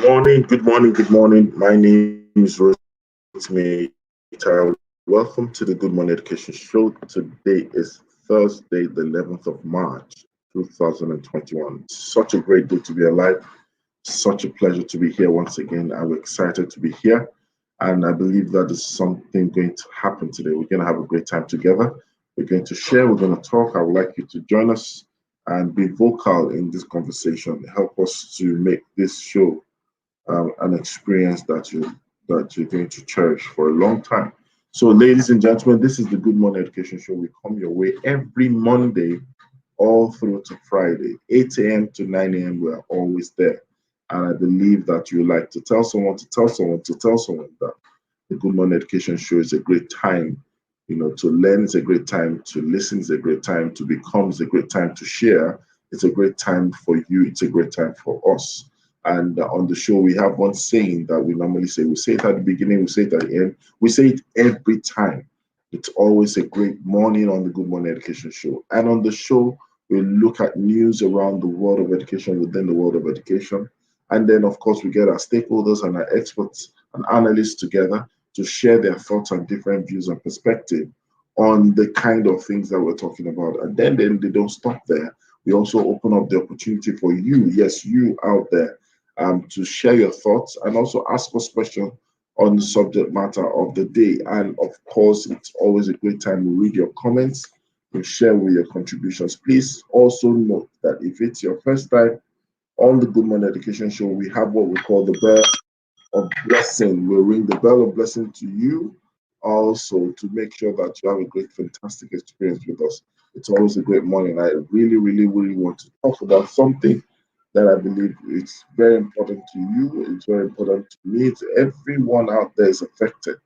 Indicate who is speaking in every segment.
Speaker 1: Good morning. My name is Rotimi Tara. Welcome to the Good Morning Education Show. Today is Thursday, the 11th of March, 2021. Such a great day to be alive. Such a pleasure to be here once again. I'm excited to be here. And I believe that is something going to happen today. We're going to have a great time together. We're going to share, we're going to talk. I would like you to join us and be vocal in this conversation. Help us to make this show an experience that you're going to cherish for a long time. So, ladies and gentlemen, this is the Good Morning Education Show. We come your way every Monday, all through to Friday, 8 a.m. to 9 a.m. We are always there, and I believe that you like to tell someone to tell someone to tell someone that the Good Morning Education Show is a great time. To learn is a great time, to listen is a great time, to become is a great time, to share it's a great time for you, it's a great time for us. And on the show, we have one saying that we normally say. We say it at the beginning, we say it at the end. We say it every time. It's always a great morning on the Good Morning Education Show. And on the show, we look at news around the world of education, within the world of education. And then, of course, we get our stakeholders and our experts and analysts together to share their thoughts and different views and perspective on the kind of things that we're talking about. And then they don't stop there. We also open up the opportunity for you, yes, you out there, to share your thoughts and also ask us questions on the subject matter of the day. And of course, it's always a great time to read your comments and share with your contributions. Please also note that if it's your first time on the Good Morning Education Show, we have what we call the bell of blessing. We'll ring the bell of blessing to you also to make sure that you have a great, fantastic experience with us. It's always a great morning. I really, really, really want to talk about something that I believe it's very important to you. It's very important to me. It's everyone out there is affected,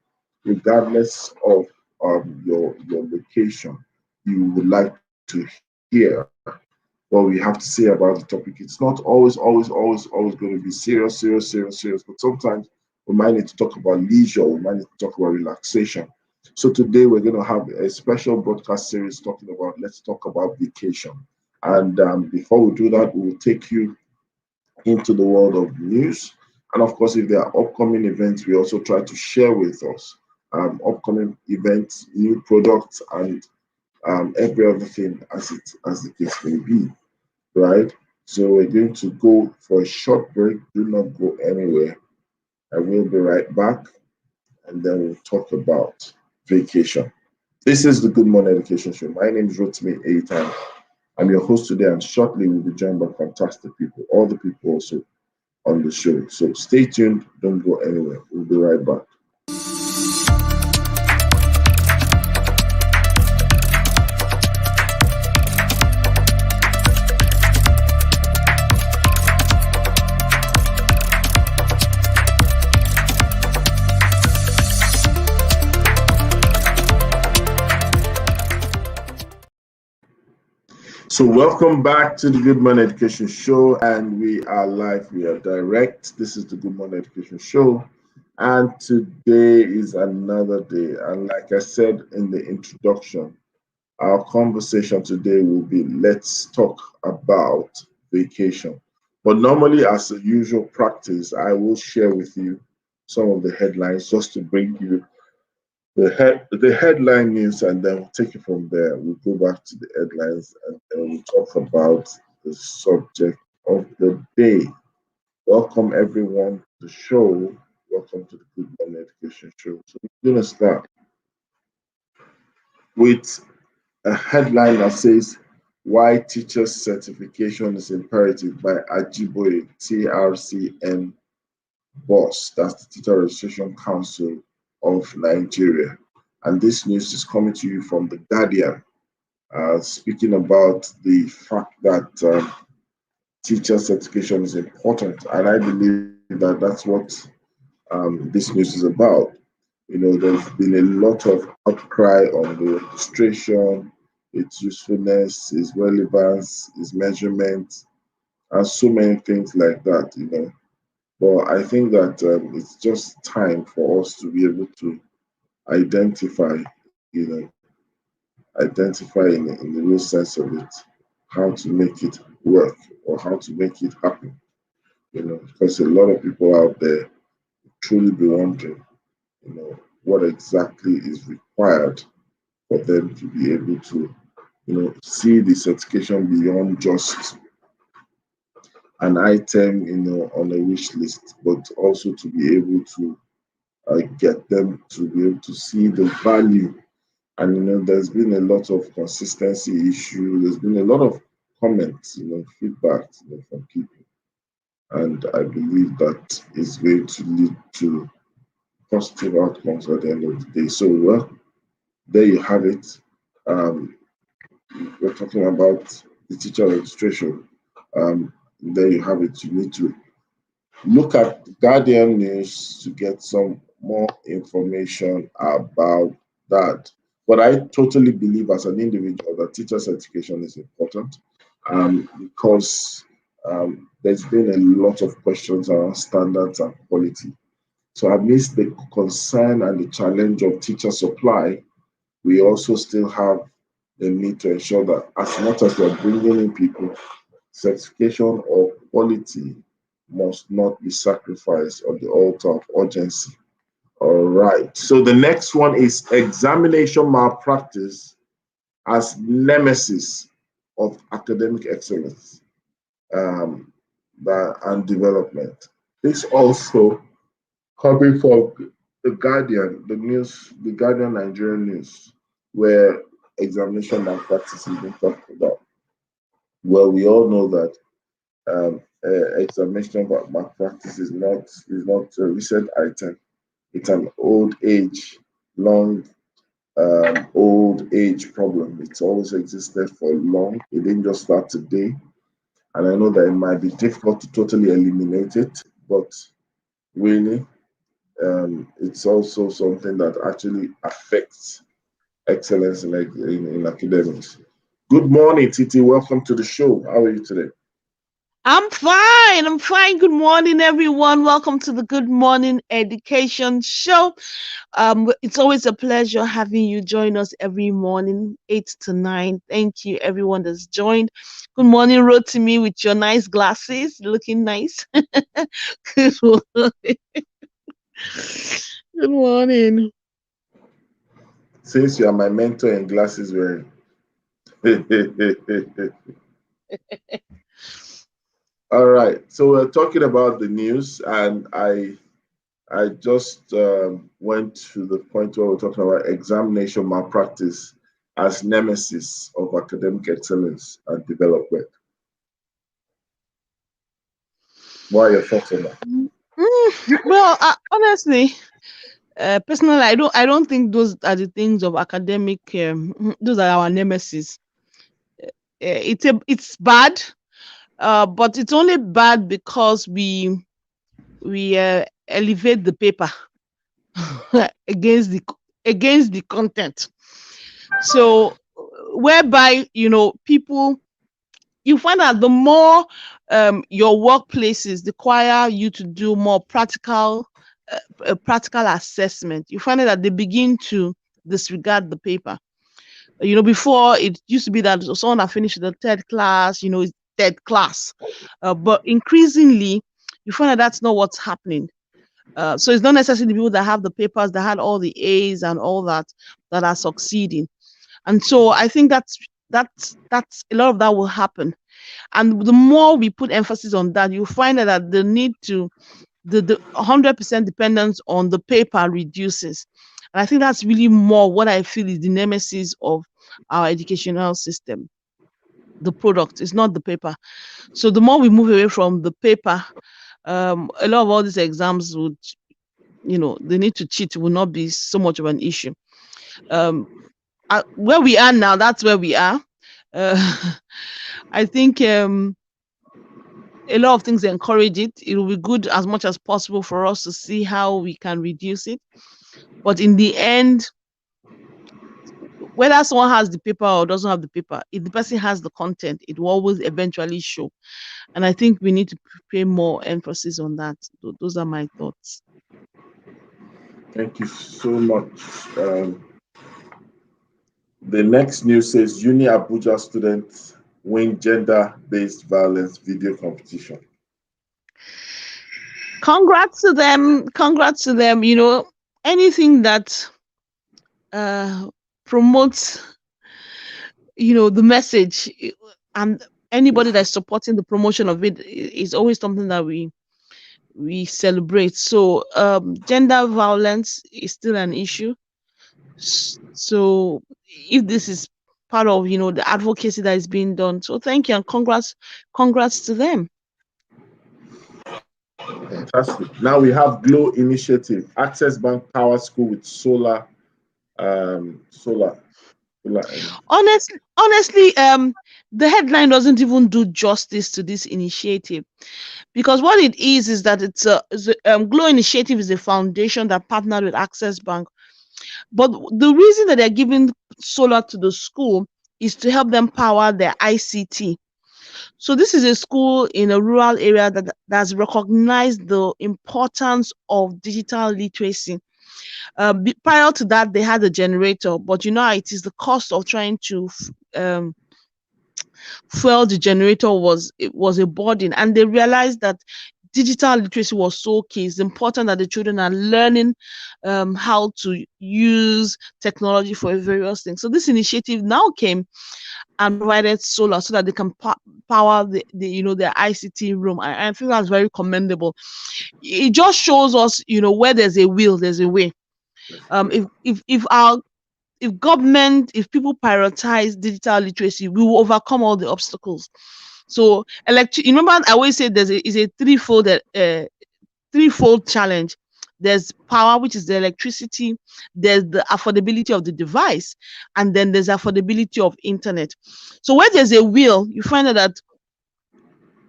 Speaker 1: regardless of your location. You would like to hear what we have to say about the topic. It's not always going to be serious. But sometimes we might need to talk about leisure. We might need to talk about relaxation. So today we're going to have a special broadcast series talking about let's talk about vacation. And before we do that, we will take you into the world of news. And of course, if there are upcoming events, we also try to share with us upcoming events, new products, and every other thing as the case may be, right? So we're going to go for a short break. Do not go anywhere. I will be right back, and then we'll talk about vacation. This is the Good Morning Education Show. My name is Rotimi Eitan. I'm your host today, and shortly we'll be joined by fantastic people, all the people also on the show. So stay tuned, don't go anywhere. We'll be right back. So, welcome back to the Good Morning Education Show, and we are live, we are direct. This is the Good Morning Education Show, and today is another day. And like I said in the introduction, our conversation today will be let's talk about vacation. But normally, as a usual practice, I will share with you some of the headlines just to bring you the headline news, and then we'll take it from there. We'll go back to the headlines, and then we'll talk about the subject of the day. Welcome everyone to the show. Welcome to the Good Morning Education Show. So we're gonna start with a headline that says why teachers certification is imperative by Ajiboye TRCN boss. That's the Teacher Registration Council of Nigeria. And this news is coming to you from The Guardian, speaking about the fact that teacher certification is important. And I believe that that's what this news is about. There's been a lot of outcry on the registration, its usefulness, its relevance, its measurement, and so many things like that. But I think that it's just time for us to be able to identify, you know, identify in the real sense of it, how to make it work or how to make it happen. because a lot of people out there truly be wondering, what exactly is required for them to be able to, see the certification beyond just an item, on a wish list, but also to be able to get them to be able to see the value. And there's been a lot of consistency issue. There's been a lot of comments, feedback, from people, and I believe that is going to lead to positive outcomes at the end of the day. So, well, there you have it. We're talking about the teacher registration. There you have it. You need to look at Guardian News to get some more information about that. But I totally believe as an individual that teacher certification is important, because there's been a lot of questions around standards and quality. So amidst the concern and the challenge of teacher supply, we also still have the need to ensure that as much as we're bringing in people, certification or quality must not be sacrificed on the altar of urgency. All right. So the next one is examination malpractice as nemesis of academic excellence, and development. This also coming from the Guardian, the Guardian Nigerian news, where examination malpractice is being talked about. Well, we all know that examination malpractice is not a recent item. It's an old age problem. It's always existed for long. It didn't just start today. And I know that it might be difficult to totally eliminate it, but really, it's also something that actually affects excellence in academics. Good morning, Titi. Welcome to the show. How are you today?
Speaker 2: I'm fine. I'm fine. Good morning, everyone. Welcome to the Good Morning Education Show. It's always a pleasure having you join us every morning, 8 to 9. Thank you, everyone that's joined. Good morning, Rotimi, with your nice glasses, looking nice. Good morning. Good morning.
Speaker 1: Since you are my mentor in glasses wearing. All right. So we're talking about the news, and I just went to the point where we're talking about examination malpractice as nemesis of academic excellence and development. What are your thoughts on that?
Speaker 2: Well, honestly, personally, I don't think those are the things of academic. Those are our nemesis. It's bad, but it's only bad because we elevate the paper against the content. So whereby people, you find out the more your workplaces require you to do more practical assessment, you find out that they begin to disregard the paper. Before it used to be that someone that finished the third class, is third class. But increasingly, you find that that's not what's happening. So it's not necessarily the people that have the papers that had all the A's and all that are succeeding. And so I think that's a lot of that will happen. And the more we put emphasis on that, you find that the need to the 100% dependence on the paper reduces. And I think that's really more what I feel is the nemesis of our educational system. The product is not the paper. So the more we move away from the paper, a lot of all these exams would, the need to cheat will not be so much of an issue. Where we are now, that's where we are. I think a lot of things encourage it. It will be good as much as possible for us to see how we can reduce it. But in the end, whether someone has the paper or doesn't have the paper, if the person has the content, it will always eventually show. And I think we need to pay more emphasis on that. Those are my thoughts.
Speaker 1: Thank you so much. The next news says Uni Abuja students win gender-based violence video competition.
Speaker 2: Congrats to them. Congrats to them. You know, anything that promotes, you know, the message, and anybody that's supporting the promotion of it is always something that we celebrate. So gender violence is still an issue. So if this is part of, you know, the advocacy that is being done, so thank you and congrats to them.
Speaker 1: Fantastic. Now we have Glow Initiative, Access Bank Power School with solar.
Speaker 2: Honestly, the headline doesn't even do justice to this initiative, because what it is that it's a Glow Initiative is a foundation that partnered with Access Bank. But the reason that they're giving solar to the school is to help them power their ICT. So this is a school in a rural area that's recognized the importance of digital literacy. Prior to that, they had a generator, but you know how it is, the cost of trying to fuel the generator was a burden, and they realized that digital literacy was so key. It's important that the children are learning how to use technology for various things. So this initiative now came and provided solar so that they can power the you know, their ICT room. I think that's very commendable. It just shows us, you know, where there's a will, there's a way. If government, if people prioritize digital literacy, we will overcome all the obstacles. So remember, I always say there's a threefold challenge. There's power, which is the electricity, there's the affordability of the device, and then there's affordability of internet. So where there's a will, you find out that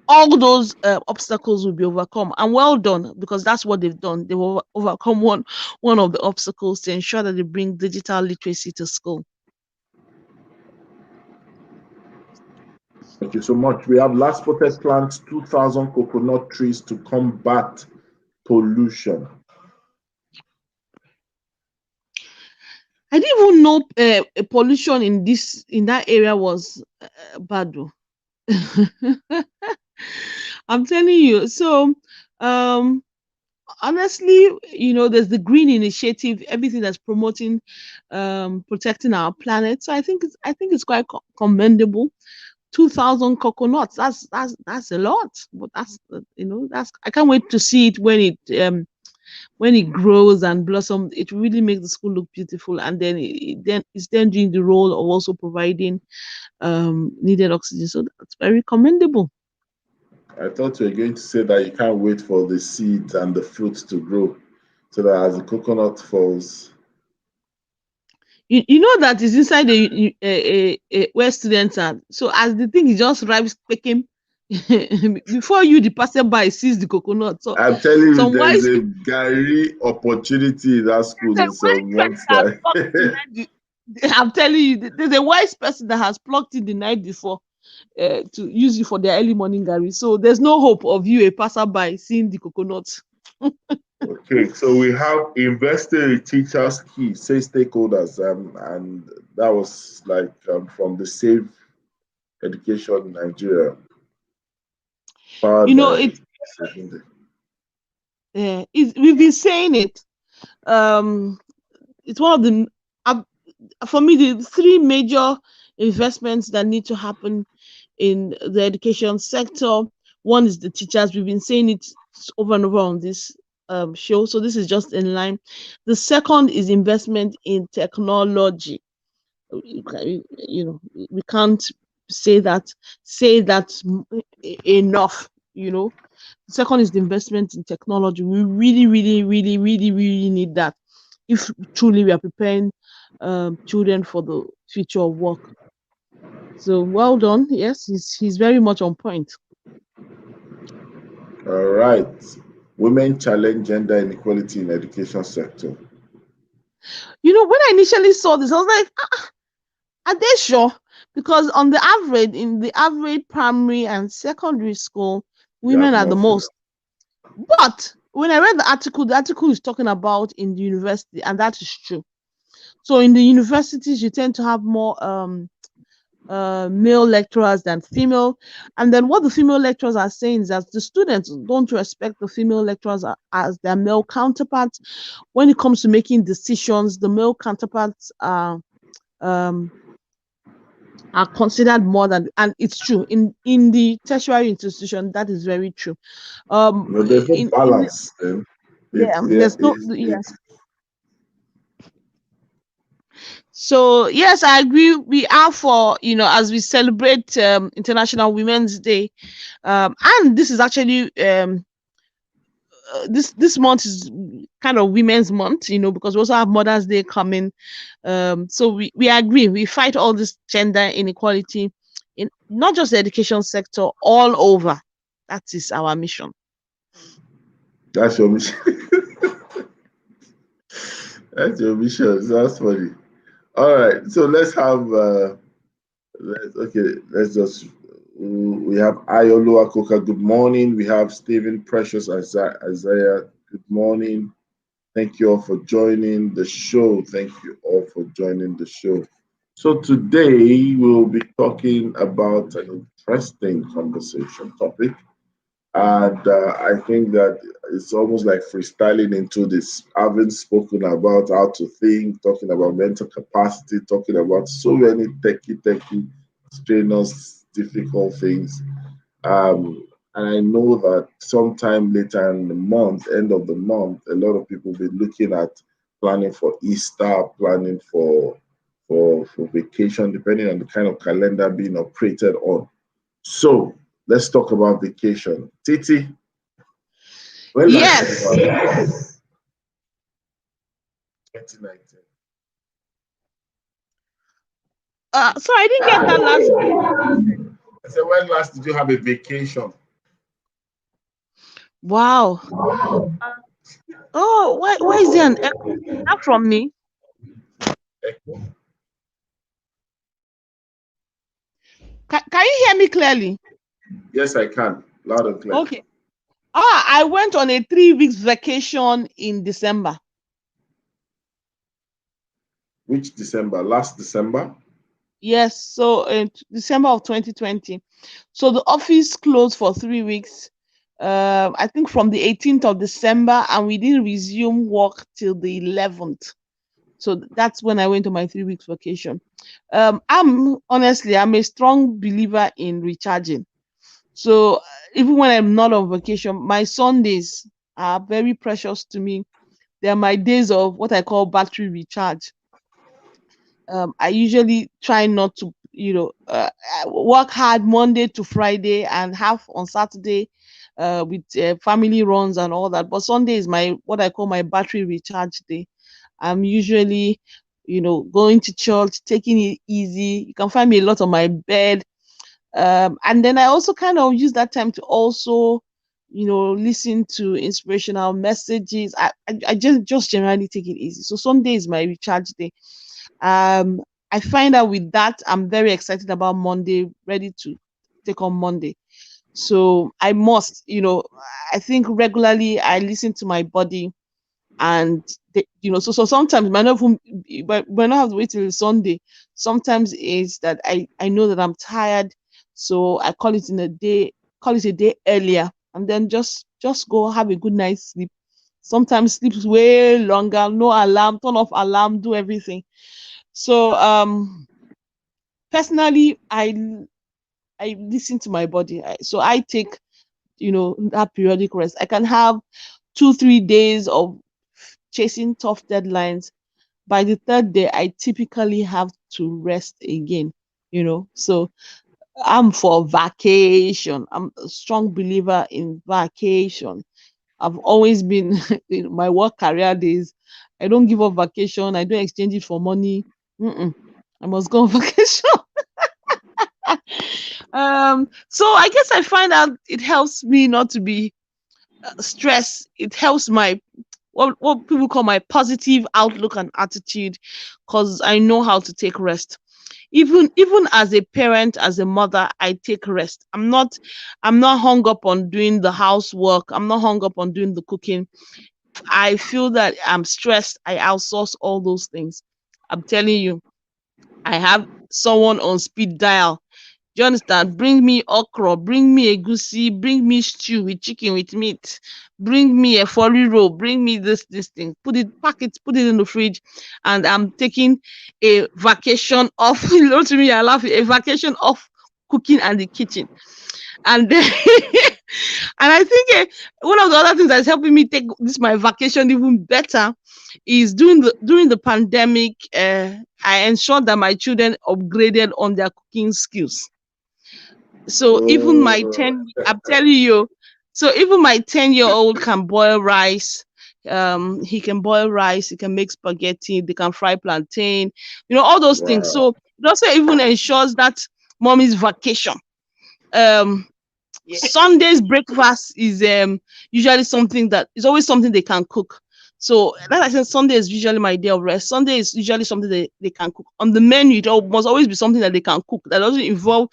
Speaker 2: all those obstacles will be overcome. And well done, because that's what they've done. They will overcome one of the obstacles to ensure that they bring digital literacy to school.
Speaker 1: Thank you so much. We have Last Spotted plants 2,000 coconut trees to combat pollution.
Speaker 2: I didn't even know pollution in that area was bad. I'm telling you. So honestly, you know, there's the green initiative, everything that's promoting protecting our planet. So I think it's quite commendable. 2,000 coconuts, that's a lot, but that's, you know, I can't wait to see it when it grows and blossoms. It really makes the school look beautiful, and then it's doing the role of also providing needed oxygen. So that's very commendable.
Speaker 1: I thought you were going to say that you can't wait for the seeds and the fruits to grow, so that as the coconut falls.
Speaker 2: You know that is inside where students are. So as the thing is just ripes picking before you, the passerby, sees the coconut. So
Speaker 1: I'm telling you, there's a Gary opportunity in that school in some months time.
Speaker 2: I'm telling you, there's a wise person that has plucked it the night before to use it for their early morning Gary. So there's no hope of you, a passerby, seeing the coconut.
Speaker 1: Okay, so we have investing in teachers key, say stakeholders, and that was like from the Save Education Nigeria.
Speaker 2: You know, we've been saying it. It's one of the for me, the three major investments that need to happen in the education sector. One is the teachers. We've been saying it over and over on this show, so this is just in line. The second is investment in technology. You know, we can't say that enough. You know, the second is the investment in technology. We really need that if truly we are preparing children for the future of work. So well done. Yes, he's very much on point.
Speaker 1: All right. Women challenge gender inequality in education sector.
Speaker 2: You know, when I initially saw this, I was like, are they sure? Because on the average, in the average primary and secondary school, women are the most. But when I read the article is talking about in the university, and that is true. So in the universities, you tend to have more male lecturers than female. And then what the female lecturers are saying is that the students don't respect the female lecturers as their male counterparts. When it comes to making decisions, the male counterparts are considered more than, and it's true in the tertiary institution. That is very true.
Speaker 1: There's no balance. Then
Speaker 2: There's no, yes. So yes, I agree. We are for, as we celebrate International Women's Day, and this is actually this month is kind of Women's Month, because we also have Mother's Day coming. So we agree. We fight all this gender inequality in not just the education sector, all over. That is our mission.
Speaker 1: That's your mission. That's your mission. That's funny. All right, so let's have let's just we have Ayolo Akoka, good morning. We have Stephen Precious Isaiah, good morning. Thank you all for joining the show. Thank you all for joining the show. So today we'll be talking about an interesting conversation topic. And I think that it's almost like freestyling into this, having spoken about how to think, talking about mental capacity, talking about so many techie, strenuous, difficult things. And I know that sometime later in the month, end of the month, a lot of people will be looking at planning for Easter, planning for vacation, depending on the kind of calendar being operated on. So let's talk about vacation. Titi, when
Speaker 2: yes.
Speaker 1: 2019.
Speaker 2: So I didn't get that last bit.
Speaker 1: I said, when last did you have a vacation?
Speaker 2: Wow. Oh, why is there an echo? Not from me.
Speaker 1: Echo?
Speaker 2: Can you hear me clearly?
Speaker 1: Yes, I can. Loud and clear.
Speaker 2: Okay. I went on a 3 weeks vacation in December.
Speaker 1: Which December? Last December?
Speaker 2: Yes, so in December of 2020. So the office closed for 3 weeks. I think from the 18th of December, and we didn't resume work till the 11th. So that's when I went on my 3 weeks vacation. I'm a strong believer in recharging. So even when I'm not on vacation, my Sundays are very precious to me. They're my days of what I call battery recharge. I usually try not to, work hard Monday to Friday and have on Saturday with family runs and all that. But Sunday is what I call my battery recharge day. I'm usually, going to church, taking it easy. You can find me a lot on my bed. And then I also kind of use that time to also, listen to inspirational messages. I just generally take it easy. So Sunday is my recharge day. I find out with that, I'm very excited about Monday, ready to take on Monday. So I must, I think regularly I listen to my body, and so sometimes might not have to wait till Sunday. Sometimes it's that I know that I'm tired, so I call it a day earlier, and then just go have a good night's sleep. Sometimes sleeps way longer, no alarm, turn off alarm, do everything. So personally, I listen to my body. So I take, that periodic rest. I can have 2-3 days of chasing tough deadlines. By the third day, I typically have to rest again. So I'm for vacation. I'm a strong believer in vacation. I've always been in my work career days. I don't give up vacation. I don't exchange it for money. I must go on vacation. So I guess I find out it helps me not to be stressed. It helps my what people call my positive outlook and attitude, because I know how to take rest. Even as a parent, as a mother, I take rest. I'm not hung up on doing the housework. I'm not hung up on doing the cooking. I feel that I'm stressed, I outsource all those things. I'm telling you, I have someone on speed dial. Do you understand? Bring me okra, bring me egusi, bring me stew with chicken with meat, bring me a furry roll, bring me this thing. Put it, pack it, put it in the fridge, and I'm taking a vacation off. You know, to me, I laugh. A vacation off cooking and the kitchen, and then, and I think one of the other things that's helping me take this my vacation even better is during the pandemic. I ensured that my children upgraded on their cooking skills. So even my
Speaker 1: Oh,
Speaker 2: 10, I'm telling you, so even my 10-year-old can boil rice. He can boil rice, he can make spaghetti, they can fry plantain, you know, all those things.
Speaker 1: wow.
Speaker 2: So it also even ensures that mommy's vacation. Um,
Speaker 3: Yeah.
Speaker 2: Sunday's breakfast is usually something that is always something they can cook. So like I said, Sunday is usually my day of rest. Sunday is usually something they can cook. On the menu, must always be something that they can cook that doesn't involve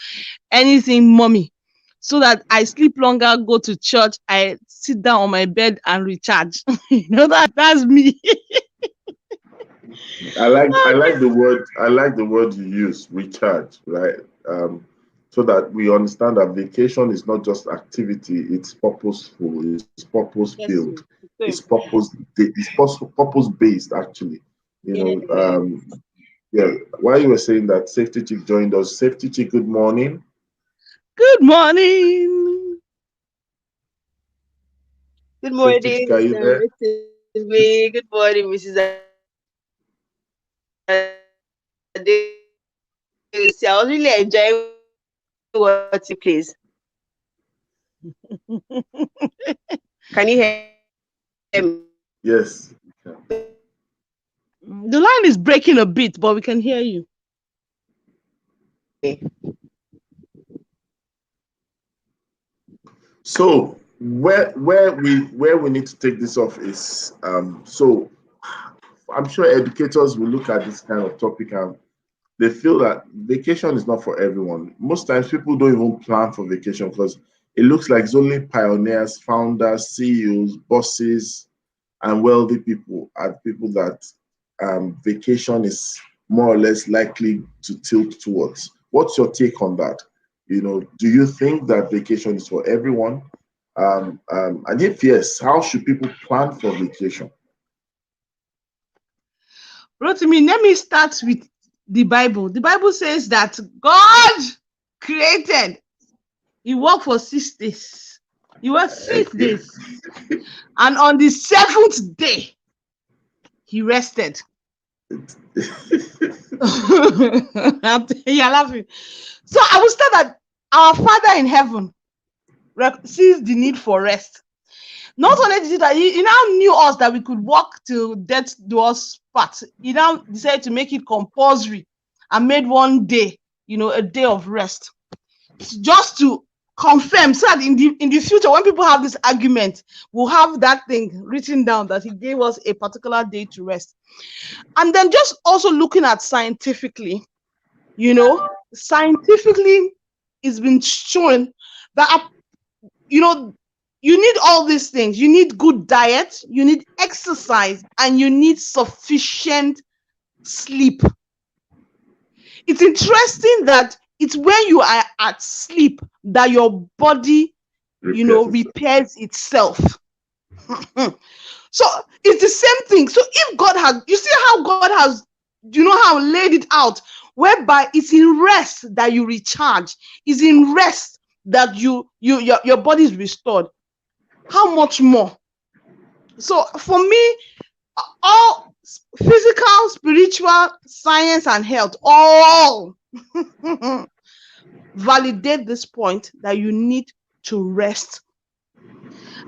Speaker 2: anything mommy, so that I sleep longer, go to church, I sit down on my bed and recharge. You know, that's me.
Speaker 1: I like the word you use, recharge, right? So that we understand that vacation is not just activity, it's purposeful, it's purpose
Speaker 3: Yes,
Speaker 1: built,
Speaker 3: so so
Speaker 1: it's
Speaker 3: important.
Speaker 1: purpose based actually. You
Speaker 3: Yes,
Speaker 1: know,
Speaker 3: yes.
Speaker 1: yeah. While you were saying that Safety Chick joined us, Safety Chick, good morning.
Speaker 2: Good morning.
Speaker 3: Good
Speaker 1: Safety Chick,
Speaker 3: morning,
Speaker 1: are you
Speaker 3: Mr.
Speaker 1: there?
Speaker 3: Rotimi. Good morning, Mrs. Adeosi. I was really enjoying what you please. Can you hear me?
Speaker 1: Yes.
Speaker 2: The line is breaking a bit, but we can hear you.
Speaker 1: So where we need to take this off is so I'm sure educators will look at this kind of topic and they feel that vacation is not for everyone. Most times people don't even plan for vacation because it looks like it's only pioneers, founders, CEOs, bosses, and wealthy people are people that vacation is more or less likely to tilt towards. What's your take on that? You know, do you think that vacation is for everyone? And if yes, how should people plan for vacation?
Speaker 2: Rotimi, let me start with the Bible. The Bible says that God created, he worked for 6 days. He worked 6 days. And on the 7th day, he rested. You're laughing. So I will start that our Father in heaven sees the need for rest. Not only did that, he now knew us that we could walk till death do us part. He now decided to make it compulsory and made one day, you know, a day of rest, just to confirm, so that in the future, when people have this argument, we'll have that thing written down that he gave us a particular day to rest. And then just also looking at scientifically, you know, scientifically, it's been shown that, you know, you need all these things. You need good diet, you need exercise, and you need sufficient sleep. It's interesting that it's when you are at sleep that your body, you know, repairs itself. So it's the same thing. So if God has, you see how God has, you know, how laid it out, whereby it's in rest that you recharge, it's in rest that your body is restored. How much more? So for me, all physical, spiritual, science, and health all validate this point that you need to rest.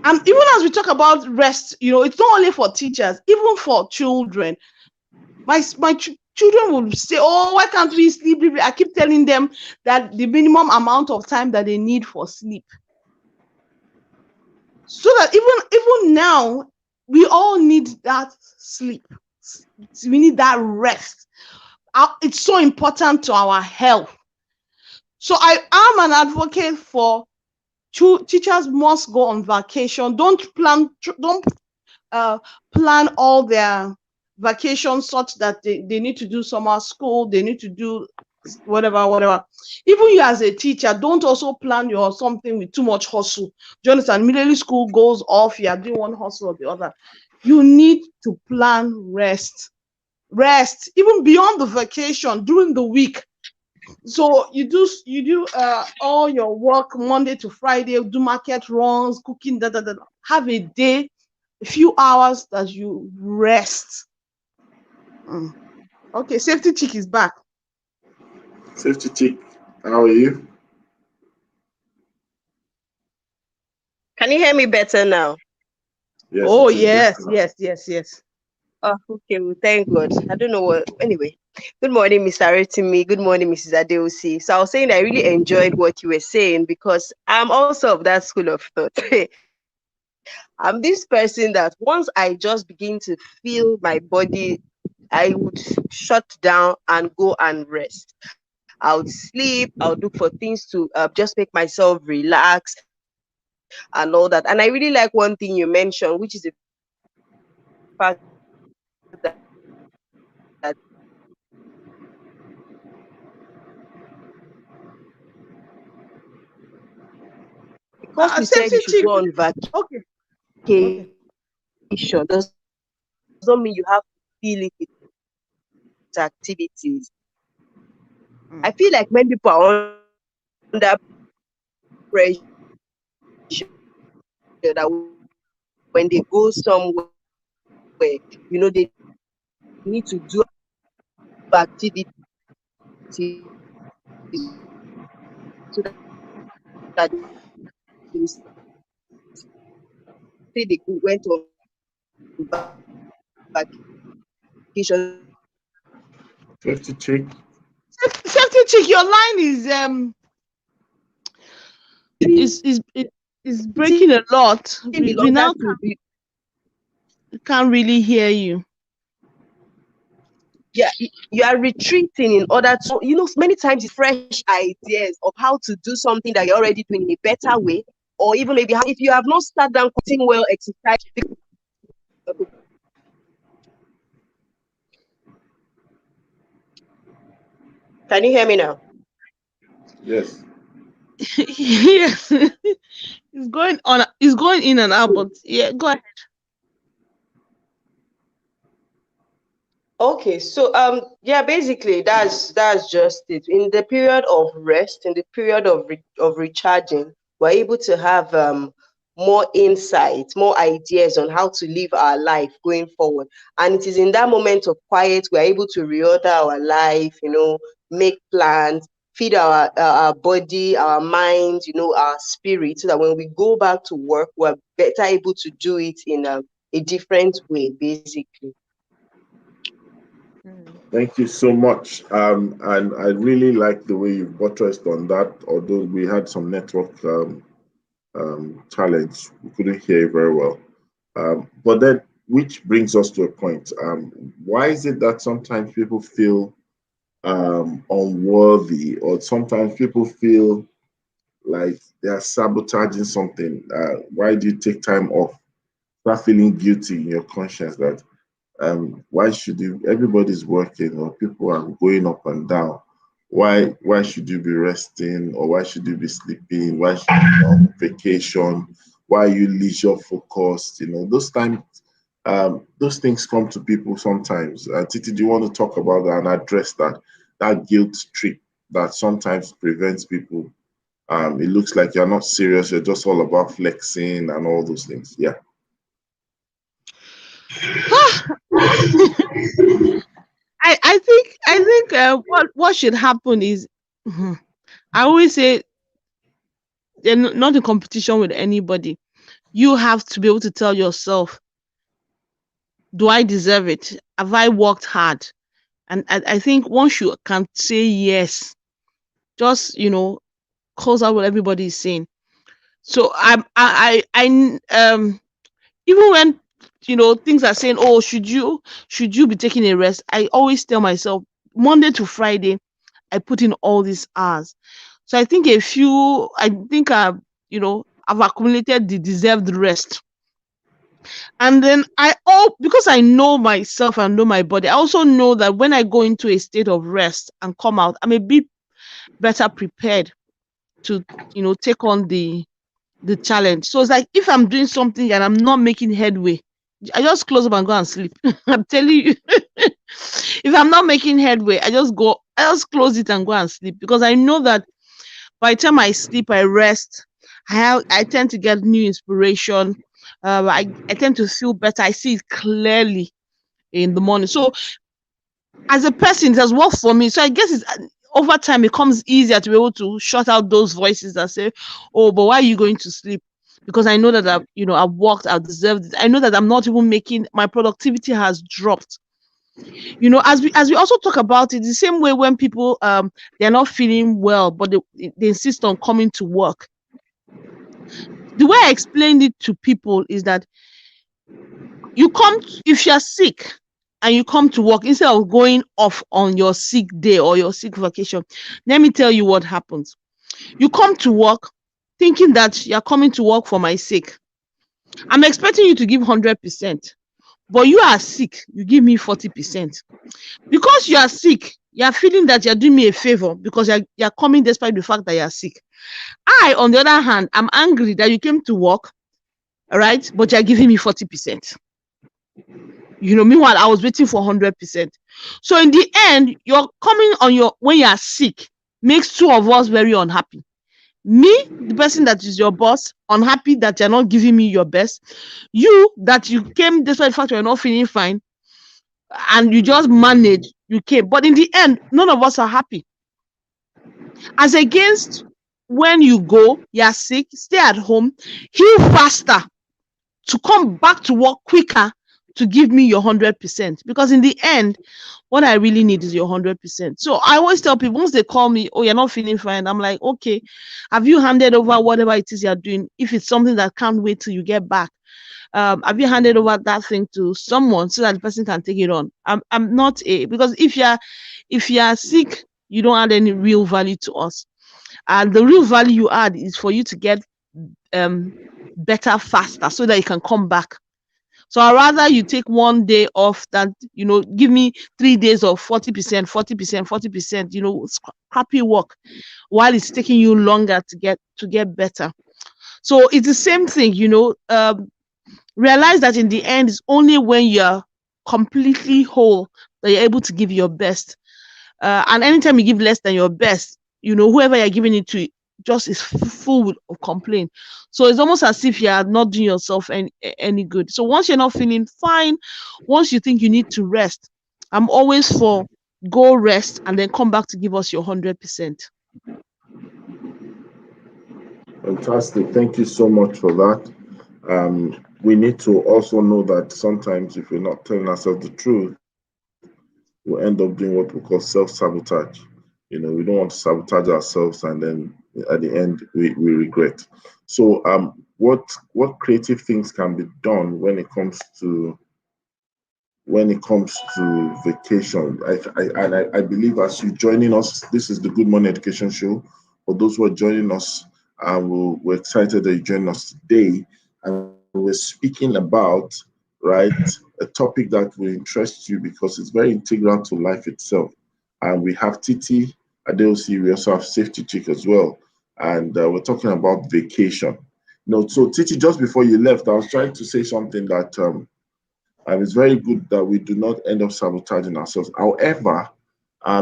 Speaker 2: And even as we talk about rest, you know, it's not only for teachers, even for children. My children will say, oh, why can't we sleep? I keep telling them that the minimum amount of time that they need for sleep. So that even now, we all need that sleep. We need that rest. It's so important to our health. So I am an advocate for teachers must go on vacation. Don't plan all their vacation such that they need to do summer school, they need to do whatever. Even you as a teacher, don't also plan your something with too much hustle. Do you understand? Immediately school goes off, you are doing one hustle or the other. You need to plan rest, even beyond the vacation, during the week. So you do all your work Monday to Friday, do market runs, cooking, have a day, a few hours that you rest. Okay, Safety Chick is back.
Speaker 1: Safety Chick, how are you?
Speaker 3: Can you hear me better now?
Speaker 1: Yes,
Speaker 2: Oh, yes.
Speaker 3: Oh, okay. Well, thank God. I don't know what. Anyway, good morning, Mr. Aretimi. Good morning, Mrs. Adeosi. So I was saying I really enjoyed what you were saying because I'm also of that school of thought. I'm this person that once I just begin to feel my body, I would shut down and go and rest. I would sleep. I would look for things to just make myself relax and all that. And I really like one thing you mentioned, which is the fact that because you said
Speaker 2: Safety
Speaker 3: you should
Speaker 2: Chick.
Speaker 3: go on vacation,
Speaker 2: Okay.
Speaker 3: doesn't mean you have to feel it with activities. I feel like when people are under pressure, that when they go somewhere, they need to do activities so that they say they went on vacation.
Speaker 1: Safety Chick.
Speaker 2: Safety Chick, your line is breaking a lot. We now can't really hear you.
Speaker 3: Yeah, you are retreating in order to, many times it's fresh ideas of how to do something that you're already doing in a better way, or even if you have not sat down, cutting well, exercise. Can you hear me now?
Speaker 1: Yes.
Speaker 2: Yes. It's going in and out, but yeah, go ahead.
Speaker 3: Okay, so basically that's just it. In the period of rest, in the period of recharging, we're able to have more insight, more ideas on how to live our life going forward. And it is in that moment of quiet we're able to reorder our life, make plans, feed our body, our mind, our spirit, so that when we go back to work, we're better able to do it in a different way, basically.
Speaker 1: Thank you so much. And I really like the way you buttressed on that, although we had some network challenge. We couldn't hear you very well. But then, which brings us to a point. Why is it that sometimes people feel unworthy, or sometimes people feel like they are sabotaging something? Why do you take time off? Start feeling guilty in your conscience that why should you, everybody's working or people are going up and down, why should you be resting, or why should you be sleeping, why should you be on vacation, why are you leisure focused? Those things come to people sometimes. Titi, do you want to talk about that and address that guilt trip that sometimes prevents people? It looks like you're not serious, you're just all about flexing and all those things. Yeah.
Speaker 2: I think what should happen is, I always say, they're not in competition with anybody. You have to be able to tell yourself, do I deserve it? Have I worked hard? And I think once you can say yes, just close out what everybody is saying. So I even when things are saying, oh, should you be taking a rest, I always tell myself, Monday to Friday I put in all these hours. So I think I've accumulated the deserved rest. And then because I know myself and know my body, I also know that when I go into a state of rest and come out, I'm a bit better prepared to, take on the challenge. So it's like if I'm doing something and I'm not making headway, I just close up and go and sleep. I'm telling you, if I'm not making headway, I just close it and go and sleep, because I know that by the time I sleep, I rest, I tend to get new inspiration. I tend to feel better. I see it clearly in the morning. So as a person, it has worked for me. So I guess it's over time it becomes easier to be able to shut out those voices that say, "Oh, but why are you going to sleep?" Because I know that I've worked, I've deserved it. I know that I'm not even making, my productivity has dropped. As we also talk about it, the same way when people they're not feeling well, but they insist on coming to work. The way I explained it to people is that if you're sick and you come to work, instead of going off on your sick day or your sick vacation, let me tell you what happens. You come to work thinking that you're coming to work for my sake. I'm expecting you to give 100%, but you are sick, you give me 40%. Because you are sick, you're feeling that you're doing me a favor because you're coming despite the fact that you're sick. I, on the other hand, I'm angry that you came to work, all right, but you're giving me 40%. Meanwhile, I was waiting for 100%. So in the end, you're coming when you are sick, makes two of us very unhappy. Me, the person that is your boss, unhappy that you're not giving me your best. You, that you came despite the fact you're not feeling fine, and you just managed, you came. But in the end, none of us are happy. As against when you go, you're sick, stay at home, heal faster, to come back to work quicker, to give me your 100%. Because in the end, what I really need is your 100%. So I always tell people, once they call me, "Oh, you're not feeling fine," I'm like, "Okay, have you handed over whatever it is you're doing? If it's something that can't wait till you get back, have you handed over that thing to someone so that the person can take it on?" I'm not because if you're sick, you don't add any real value to us. And the real value you add is for you to get better faster so that you can come back. So I'd rather you take one day off than, give me 3 days of 40%, 40%, 40%, crappy work, while it's taking you longer to get better. So it's the same thing, realize that in the end, it's only when you're completely whole that you're able to give your best. And anytime you give less than your best, whoever you're giving it to just is full of complaint. So it's almost as if you're not doing yourself any good. So once you're not feeling fine, once you think you need to rest, I'm always for go rest and then come back to give us your 100%.
Speaker 1: Fantastic. Thank you so much for that. We need to also know that sometimes if we're not telling ourselves the truth, we'll end up doing what we call self-sabotage. We don't want to sabotage ourselves, and then at the end we regret. So what creative things can be done when it comes to vacation? I believe as you joining us, this is the Good Morning Education Show. For those who are joining us, we're excited that you joined us today, and we're speaking about a topic that will interest you because it's very integral to life itself. And we have Titi Adeosi, we also have Safety Chick as well, and we're talking about vacation. So Titi, just before you left, I was trying to say something that it's very good that we do not end up sabotaging ourselves. However,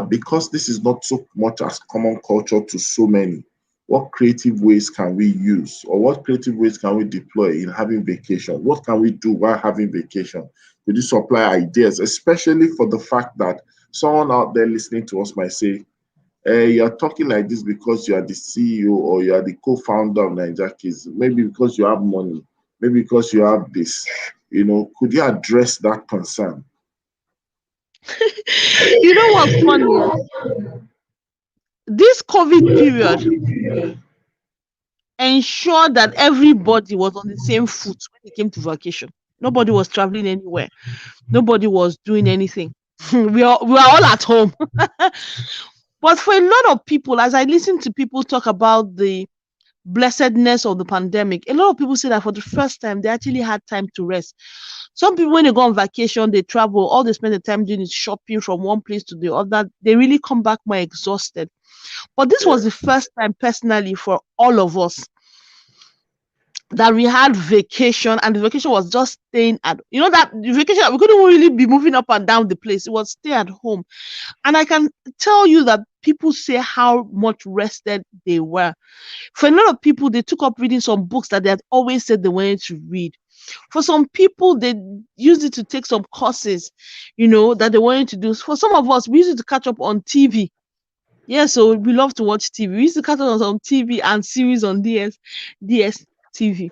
Speaker 1: because this is not so much as common culture to so many, what creative ways can we use, or what creative ways can we deploy in having vacation? What can we do while having vacation? Could you supply ideas, especially for the fact that someone out there listening to us might say, "Hey, you're talking like this because you are the CEO or you are the co-founder of Naija Kids. Maybe because you have money, maybe because you have this." Could you address that concern?
Speaker 2: You know what's funny? This COVID period ensured that everybody was on the same foot when it came to vacation. Nobody was traveling anywhere. Nobody was doing anything. we were all at home. But for a lot of people, as I listen to people talk about the blessedness of the pandemic, a lot of people say that for the first time, they actually had time to rest. Some people, when they go on vacation, they travel, all they spend the time doing is shopping from one place to the other. They really come back more exhausted. But this was the first time, personally, for all of us that we had vacation, and the vacation was just staying at, that the vacation, we couldn't really be moving up and down the place. It was stay at home. And I can tell you that people say how much rested they were. For a lot of people, they took up reading some books that they had always said they wanted to read. For some people, they used it to take some courses, that they wanted to do. For some of us, we used it to catch up on TV. Yeah, so we love to watch TV. We used to catch up on some TV and series on DSTV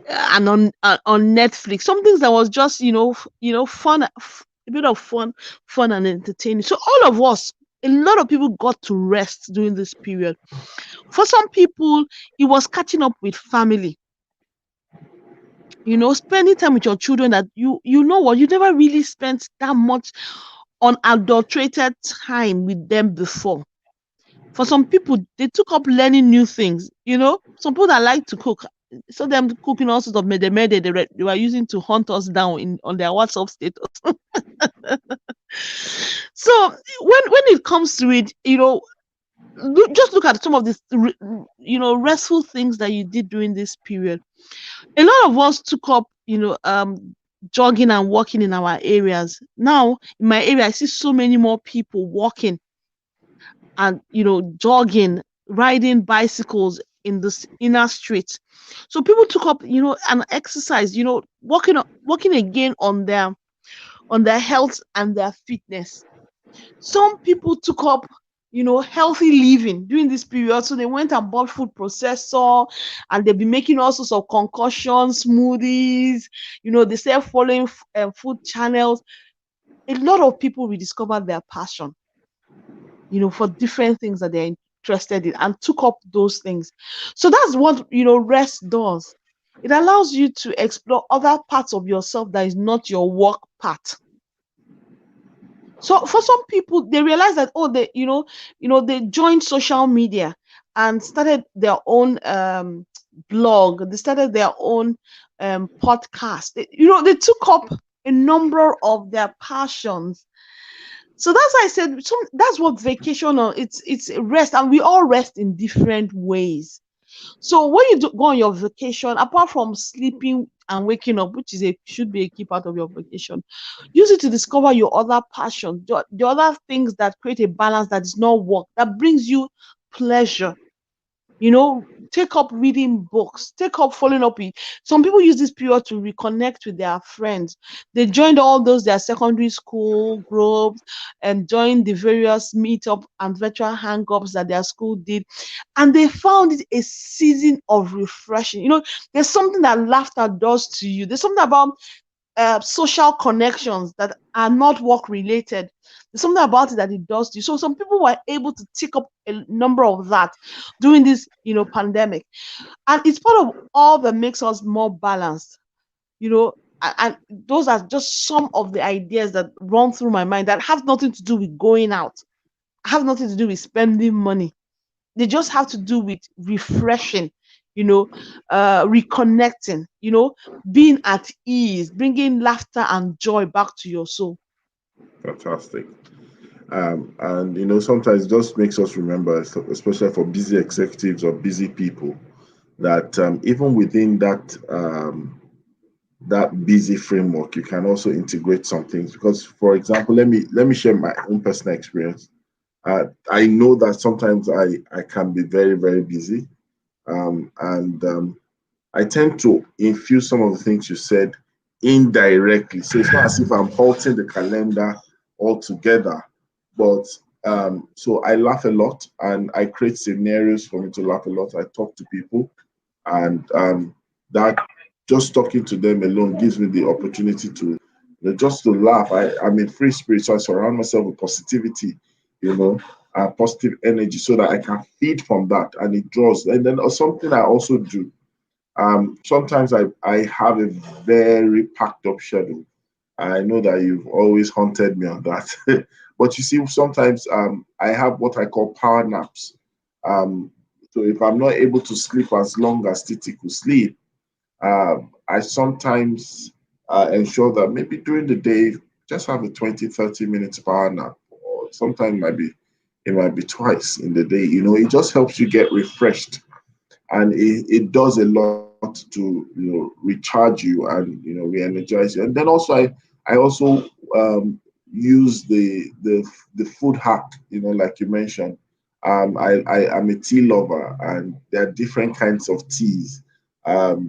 Speaker 2: and on Netflix. Some things that was just fun, a bit of fun and entertaining. So all of us, a lot of people got to rest during this period. For some people, it was catching up with family. Spending time with your children that you know what, you never really spent that much unadulterated time with them before. For some people, they took up learning new things. Some people that like to cook, so them cooking all sorts of mede they were using to hunt us down on their WhatsApp status. So when it comes to it, just look at some of these, restful things that you did during this period. A lot of us took up, jogging and walking in our areas. Now, in my area, I see so many more people walking and, jogging, riding bicycles in the inner streets. So people took up, an exercise, working again on their health and their fitness. Some people took up, healthy living during this period. So they went and bought food processor, and they've been making all sorts of concoctions, smoothies. They start following food channels. A lot of people rediscovered their passion, for different things that they're interested in, and took up those things. So that's what, rest does. It allows you to explore other parts of yourself that is not your work part. So for some people, they realize that, they joined social media and started their own blog. They started their own podcast. They took up a number of their passions. So that's why I said, that's what vacation it's rest, and we all rest in different ways. So when you go on your vacation, apart from sleeping and waking up, which should be a key part of your vacation, use it to discover your other passion, the other things that create a balance that is not work, that brings you pleasure. Take up reading books, take up following up with. Some people use this period to reconnect with their friends. They joined all their secondary school groups and joined the various meetup and virtual hang-ups that their school did. And they found it a season of refreshing. There's something that laughter does to you. There's something about social connections that are not work related. There's something about it that it does to you. So some people were able to take up a number of that during this, pandemic. And it's part of all that makes us more balanced, and those are just some of the ideas that run through my mind that have nothing to do with going out, have nothing to do with spending money. They just have to do with refreshing, reconnecting, being at ease, bringing laughter and joy back to your soul.
Speaker 1: Fantastic. And sometimes it just makes us remember, especially for busy executives or busy people, that even within that busy framework, you can also integrate some things. Because, for example, let me share my own personal experience. I know that sometimes I can be very, very busy, and I tend to infuse some of the things you said indirectly. So it's not as if I'm halting the calendar altogether, but so I laugh a lot, and I create scenarios for me to laugh a lot. I talk to people, and that just talking to them alone gives me the opportunity to just to laugh. I'm in free spirit, so I surround myself with positivity, positive energy, so that I can feed from that, and it draws. And then something I also do. Sometimes I have a very packed up schedule. I know that you've always haunted me on that. But you see, sometimes I have what I call power naps. So if I'm not able to sleep as long as Titi could sleep, I sometimes ensure that maybe during the day, just have a 20, 30 minutes power nap, or sometimes it might be twice in the day. It just helps you get refreshed, and it does a lot to recharge you and re-energize you. And then also I also use the food hack, like you mentioned. I'm a tea lover, and there are different kinds of teas.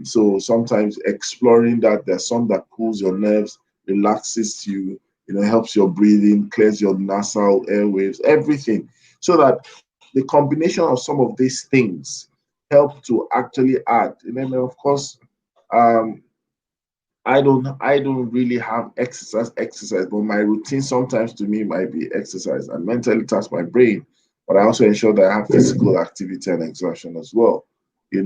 Speaker 1: So sometimes exploring that, there's some that cools your nerves, relaxes you, helps your breathing, clears your nasal airwaves, everything. So that the combination of some of these things help to actually add. And then of course, um, I don't really have exercise, but my routine sometimes to me might be exercise and mentally task my brain. But I also ensure that I have physical activity and exertion as well.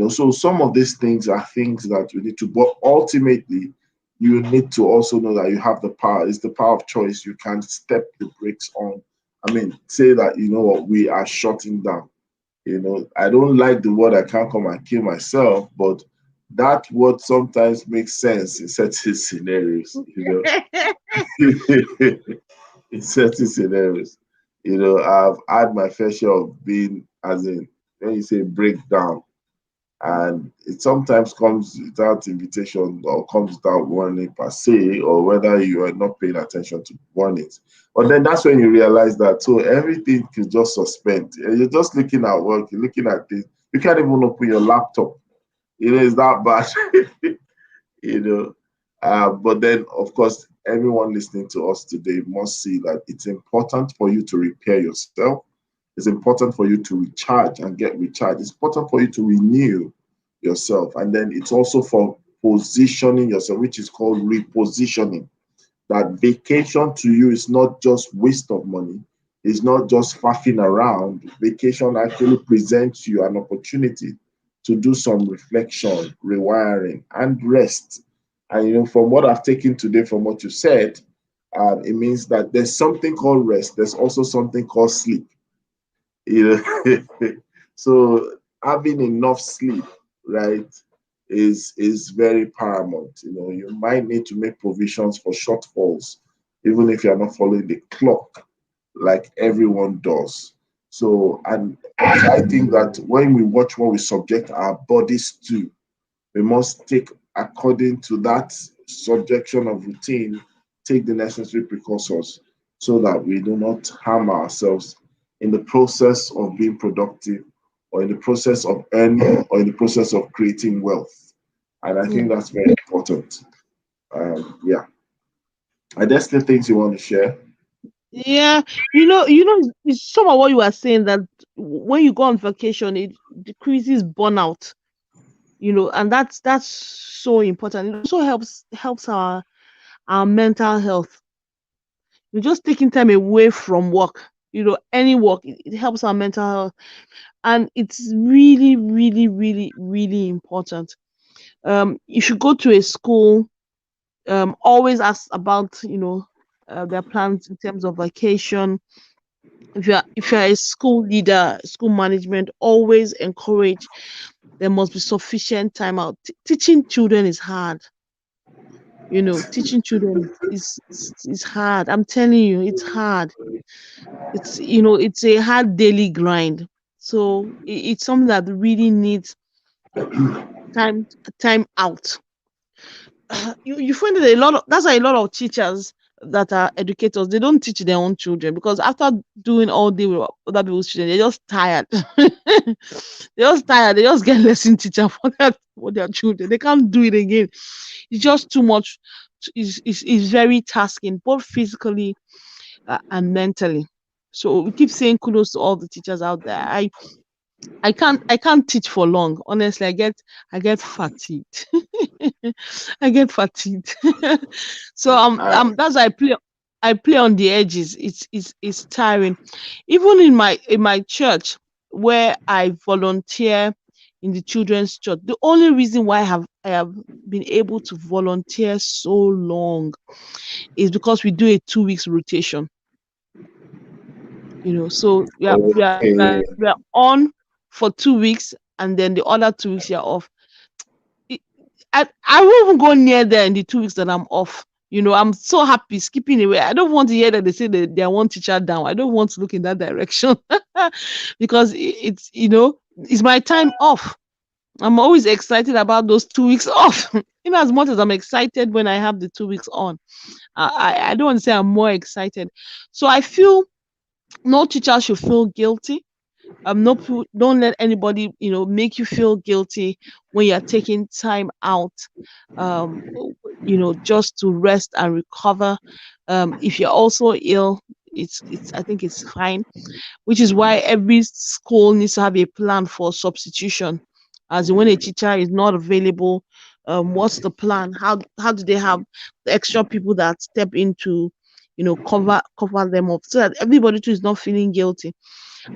Speaker 1: So some of these things are things that you need to, but ultimately you need to also know that you have the power. It's the power of choice. You can't step the brakes on. I mean, say that what we are shutting down. I don't like the word I can't come and kill myself, but that word sometimes makes sense in certain scenarios, in certain scenarios. I've had my fair share of being, as in, when you say breakdown, and it sometimes comes without invitation or comes without warning per se, or whether you are not paying attention to warnings. But then that's when you realize that so everything can just suspend. You're just looking at work, you're looking at this. You can't even open your laptop. It's that bad. you know. But then, of course, everyone listening to us today must see that it's important for you to repair yourself. It's important for you to recharge and get recharged. It's important for you to renew yourself. And then it's also for positioning yourself, which is called repositioning. That vacation to you is not just waste of money. It's not just faffing around. Vacation actually presents you an opportunity to do some reflection, rewiring, and rest. And from what I've taken today, from what you said, it means that there's something called rest. There's also something called sleep. So having enough sleep, right, is very paramount. You might need to make provisions for shortfalls, even if you're not following the clock like everyone does. So, and I think that when we watch what we subject our bodies to, we must take according to that subjection of routine, take the necessary precautions so that we do not harm ourselves in the process of being productive, or in the process of earning, or in the process of creating wealth. And I think that's very important. Yeah. Are there still things you want to share?
Speaker 2: Yeah, it's some of what you are saying that when you go on vacation, it decreases burnout. And that's so important. It also helps our mental health. You're just taking time away from work. Any work, it helps our mental health, and it's really, really, really, really important. You should go to a school. Always ask about their plans in terms of vacation. If you're a school leader, school management, always encourage. There must be sufficient time out. Teaching children is hard. Teaching children is hard. I'm telling you, it's hard. It's a hard daily grind. So it's something that really needs time out. You find that that's why a lot of teachers that are educators, they don't teach their own children, because after doing all day with other people's children, they're just tired. They're just tired. They just get lesson teacher for their children. They can't do it again. It's just too much. It's very tasking, both physically and mentally. So we keep saying kudos to all the teachers out there. I can't teach for long. Honestly, I get fatigued. I get fatigued. So that's why I play on the edges. It's tiring. Even in my church, where I volunteer in the children's church, the only reason why I have been able to volunteer so long is because we do a 2 weeks rotation. So we are
Speaker 1: Okay.
Speaker 2: on for 2 weeks, and then the other 2 weeks you're off. I won't even go near there in the 2 weeks that I'm off. I'm so happy skipping away. I don't want to hear that they say that they are one teacher down. I don't want to look in that direction because it's my time off. I'm always excited about those 2 weeks off. As much as I'm excited when I have the 2 weeks on, I don't want to say I'm more excited. So I feel no teacher should feel guilty. Don't let anybody make you feel guilty when you're taking time out just to rest and recover. If you're also ill, it's I think it's fine, which is why every school needs to have a plan for substitution. As in, when a teacher is not available, what's the plan? How do they have the extra people that step into cover them up, so that everybody too is not feeling guilty.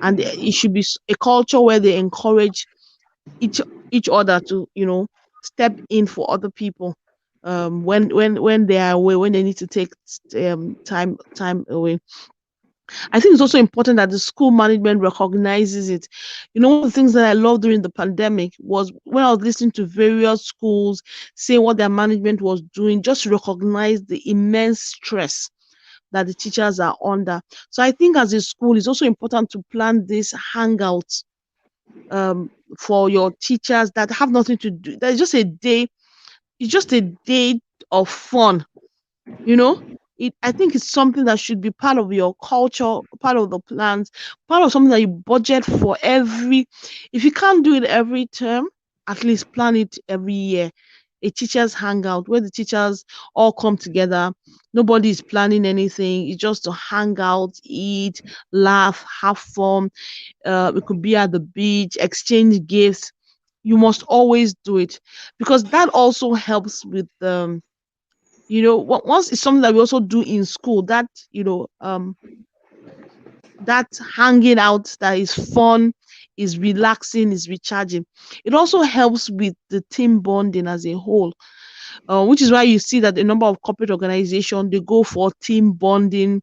Speaker 2: And it should be a culture where they encourage each other to step in for other people when they are away, when they need to take time away. I think it's also important that the school management recognizes it. One of the things that I loved during the pandemic was when I was listening to various schools say what their management was doing, just recognize the immense stress that the teachers are under. So I think as a school, it's also important to plan these hangouts for your teachers that have nothing to do. There's just a day. It's just a day of fun. I think it's something that should be part of your culture, part of the plans, part of something that you budget for every. If you can't do it every term, at least plan it every year. A teachers hangout where the teachers all come together. Nobody is planning anything. It's just to hang out, eat, laugh, have fun. It could be at the beach, exchange gifts. You must always do it, because that also helps with once it's something that we also do in school, that that hanging out that is fun, is relaxing, is recharging. It also helps with the team bonding as a whole, which is why you see that a number of corporate organizations, they go for team bonding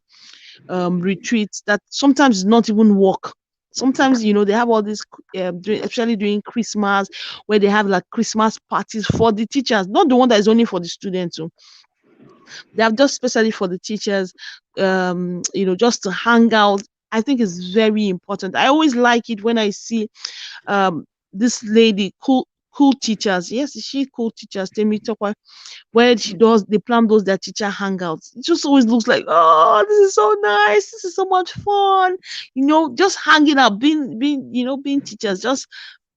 Speaker 2: retreats that sometimes is not even work. Sometimes they have all this especially during Christmas, where they have like Christmas parties for the teachers, not the one that is only for the students. So they have just specially for the teachers, just to hang out. I think it's very important. I always like it when I see this lady, cool teachers. Yes, she cool teachers. Temi Tokwa, where they plan those their teacher hangouts. It just always looks like, oh, this is so nice. This is so much fun. Just hanging out, being teachers, just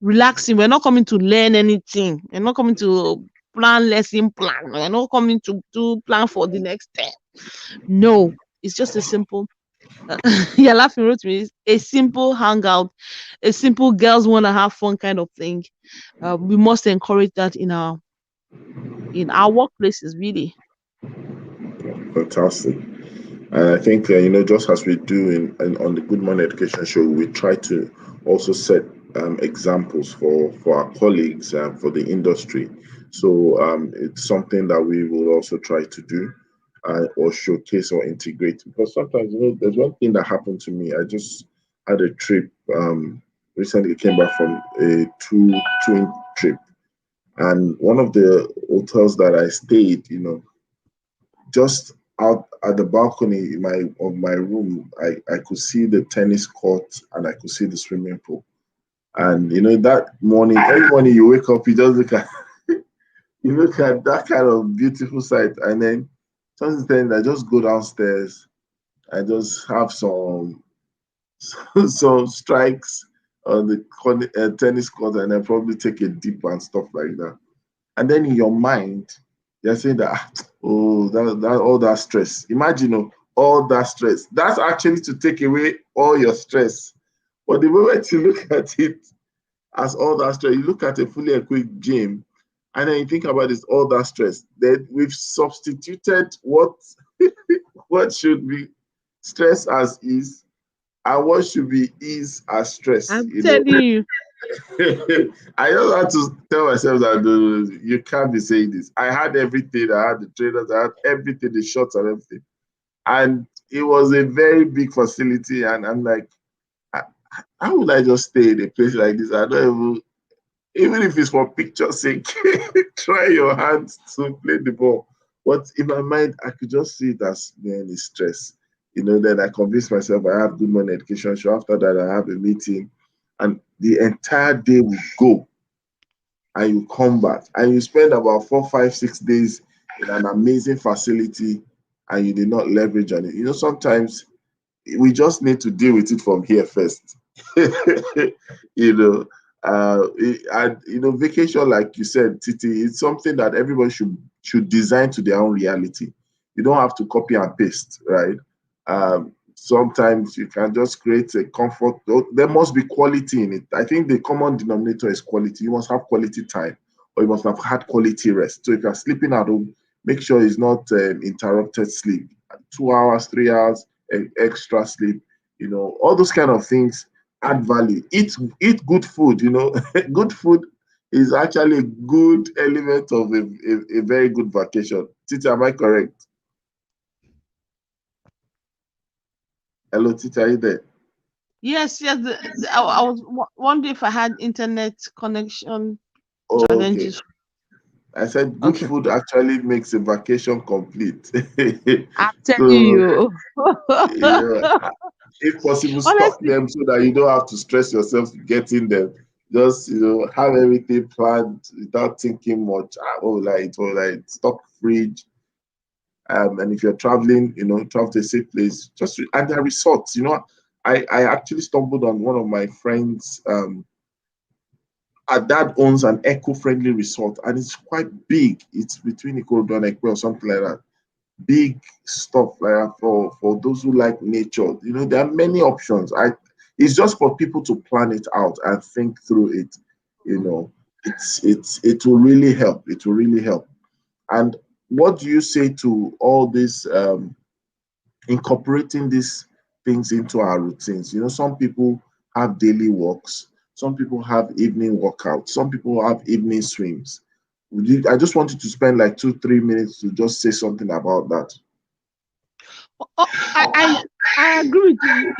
Speaker 2: relaxing. We're not coming to learn anything. We're not coming to plan lesson plan. We're not coming to do plan for the next term. No, it's just a simple. You're laughing, Rotary. A simple hangout, a simple girls want to have fun kind of thing. We must encourage that in our workplaces, really.
Speaker 1: Fantastic. And I think just as we do on the Good Morning Education Show, we try to also set examples for our colleagues for the industry. So it's something that we will also try to do or showcase or integrate, because sometimes there's one thing that happened to me. I just had a trip recently, came back from a twin trip, and one of the hotels that I stayed, just out at the balcony of my room, I could see the tennis court and I could see the swimming pool. And that morning, every morning you wake up, you just look at that kind of beautiful sight, and then sometimes I just go downstairs, I just have some strikes on the tennis court, and then probably take a dip and stuff like that. And then in your mind, you're saying that, oh, that all that stress. Imagine all that stress. That's actually to take away all your stress. But the moment you look at it as all that stress, you look at a fully equipped gym, and then you think about this, all that stress. Then we've substituted what should be stress as is, and what should be ease as stress.
Speaker 2: I'm telling you.
Speaker 1: I just had to tell myself that you can't be saying this. I had everything. I had the trainers. I had everything, the shots and everything. And it was a very big facility. And I'm like, how would I just stay in a place like this? I don't even if it's for picture's sake, try your hands to play the ball. But in my mind, I could just see it as mainly stress. Then I convince myself I have good money education. So after that, I have a meeting, and the entire day will go, and you come back, and you spend about 4, 5, 6 days in an amazing facility, and you did not leverage on it. Sometimes we just need to deal with it from here first. you know, and vacation, like you said, Titi, it's something that everybody should design to their own reality. You don't have to copy and paste, right? Sometimes you can just create a comfort. There must be quality in it. I think the common denominator is quality. You must have quality time, or you must have had quality rest. So if you're sleeping at home, make sure it's not interrupted sleep. 2 hours, 3 hours, extra sleep. All those kind of things add value. Eat good food. Good food is actually a good element of a very good vacation. Titi, am I correct? Hello, Titi, are you there?
Speaker 2: Yes, yes. I was wondering if I had internet connection
Speaker 1: Oh, okay.
Speaker 2: challenges.
Speaker 1: I said good
Speaker 2: Okay.
Speaker 1: food actually makes a vacation complete.
Speaker 2: I'm telling
Speaker 1: So,
Speaker 2: you.
Speaker 1: if possible, stock
Speaker 2: Honestly,
Speaker 1: them so that you don't have to stress yourself getting them. Just have everything planned without thinking much. Like stock fridge. And if you're traveling, travel to a safe place. And there are resorts. I actually stumbled on one of my friends. Our dad owns an eco-friendly resort, and it's quite big. It's between Ikorodu and Ekpe or something like that. Big stuff like that for those who like nature. There are many options. It's just for people to plan it out and think through it. It will really help. It will really help. And what do you say to all this incorporating these things into our routines? Some people have daily walks, some people have evening workouts, some people have evening swims. I just wanted to spend like 2, 3 minutes to just say something about that.
Speaker 2: I agree with you.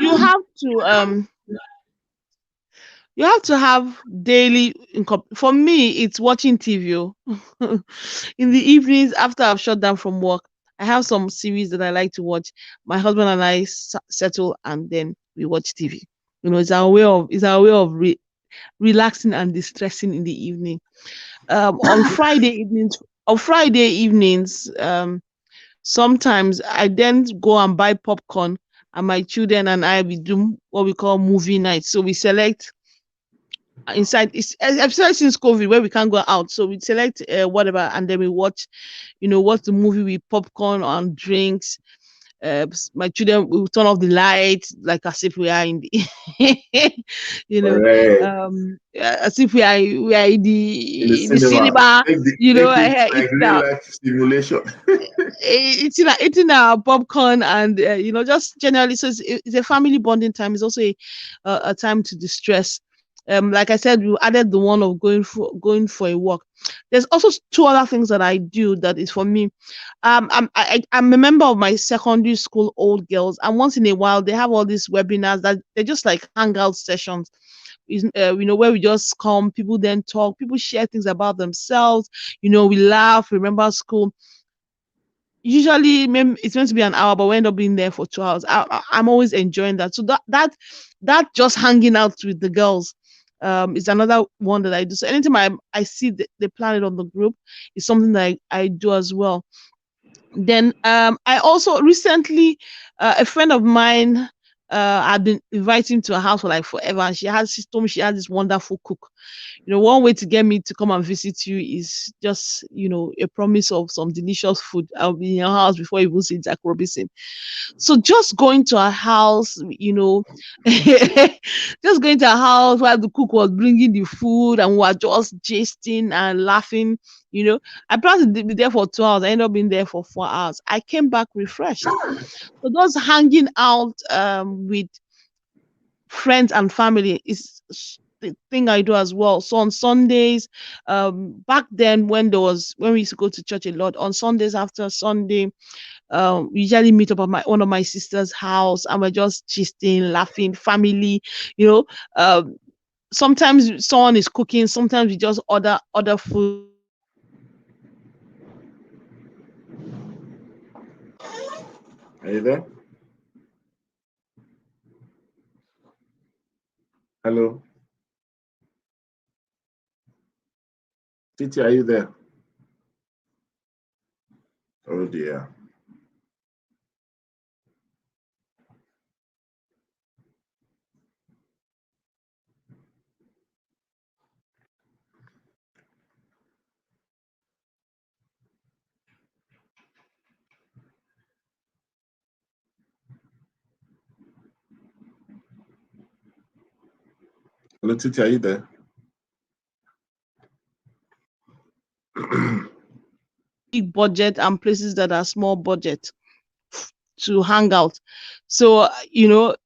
Speaker 2: You have to have daily for me it's watching TV. In the evenings after I've shut down from work, I have some series that I like to watch. My husband and I settle and then we watch TV. It's our way of relaxing and distressing in the evening. On Friday evenings, sometimes I then go and buy popcorn, and my children and I we do what we call movie night. So we select inside, especially since COVID, where we can't go out, so we select whatever, and then we watch the movie with popcorn and drinks. My children will turn off the lights like as if we are in the you know
Speaker 1: Correct.
Speaker 2: as if we are in
Speaker 1: In the
Speaker 2: the
Speaker 1: cinema,
Speaker 2: cinema,
Speaker 1: make it like
Speaker 2: eating
Speaker 1: real life simulation.
Speaker 2: our popcorn, and just generally, so it's a family bonding time. It's also a time to distress. Like I said, we added the one of going for a walk. There's also two other things that I do that is for me. I'm a member of my secondary school old girls, and once in a while they have all these webinars that they're just like hangout sessions. Where we just come, people then talk, people share things about themselves. We laugh, remember school. Usually, it's meant to be an hour, but we end up being there for 2 hours. I'm always enjoying that. So that just hanging out with the girls is another one that I do. So anytime I see they plan it on the group, it's something that I do as well. Then I also recently, a friend of mine, I've been inviting to her house for like forever, and she told me she has this wonderful cook. One way to get me to come and visit you is just a promise of some delicious food. I'll be in your house before you even see Jack Robinson. So just going to our house, just going to our house while the cook was bringing the food, and we were just gisting and laughing. I planned to be there for 2 hours. I ended up being there for 4 hours. I came back refreshed. So those hanging out with friends and family is thing I do as well. So on Sundays, back then when we used to go to church a lot, on Sundays after Sunday, we usually meet up at one of my sister's house, and we're just gisting, laughing, family, you know. Sometimes someone is cooking, sometimes we just order food.
Speaker 1: Are you there? Hello? Titi, are you there? Oh dear. Hello, Titi, are you there?
Speaker 2: Big budget and places that are small budget to hang out. So, you know,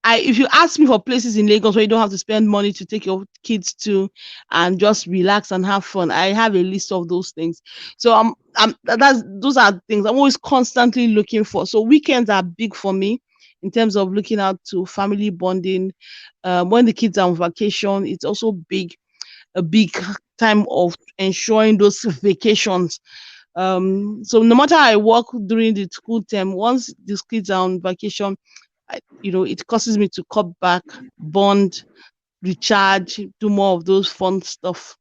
Speaker 2: if you ask me for places in Lagos where you don't have to spend money to take your kids to and just relax and have fun, I have a list of those things. So those are things I'm always constantly looking for. So weekends are big for me in terms of looking out to family bonding. When the kids are on vacation, it's also a big time of ensuring those vacations. So no matter how I work during the school term, once these kids are on vacation, it causes me to cut back, bond, recharge, do more of those fun stuff.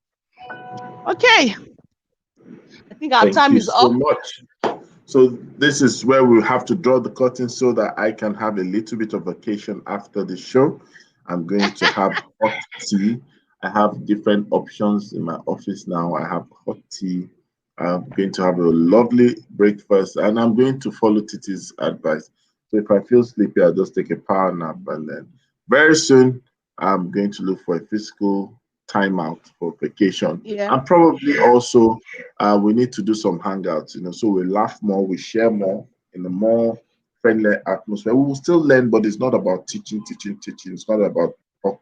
Speaker 2: Okay. I think our time is up.
Speaker 1: Thank you so much. So this is where we have to draw the curtain so that I can have a little bit of vacation after the show. I'm going to have hot tea. I have different options in my office now. I have hot tea. I'm going to have a lovely breakfast, and I'm going to follow Titi's advice. So if I feel sleepy, I'll just take a power nap, and then very soon I'm going to look for a physical timeout for vacation.
Speaker 2: Yeah.
Speaker 1: And probably also we need to do some hangouts, so we laugh more, we share more in a more friendly atmosphere. We will still learn, but it's not about teaching. It's not about talk.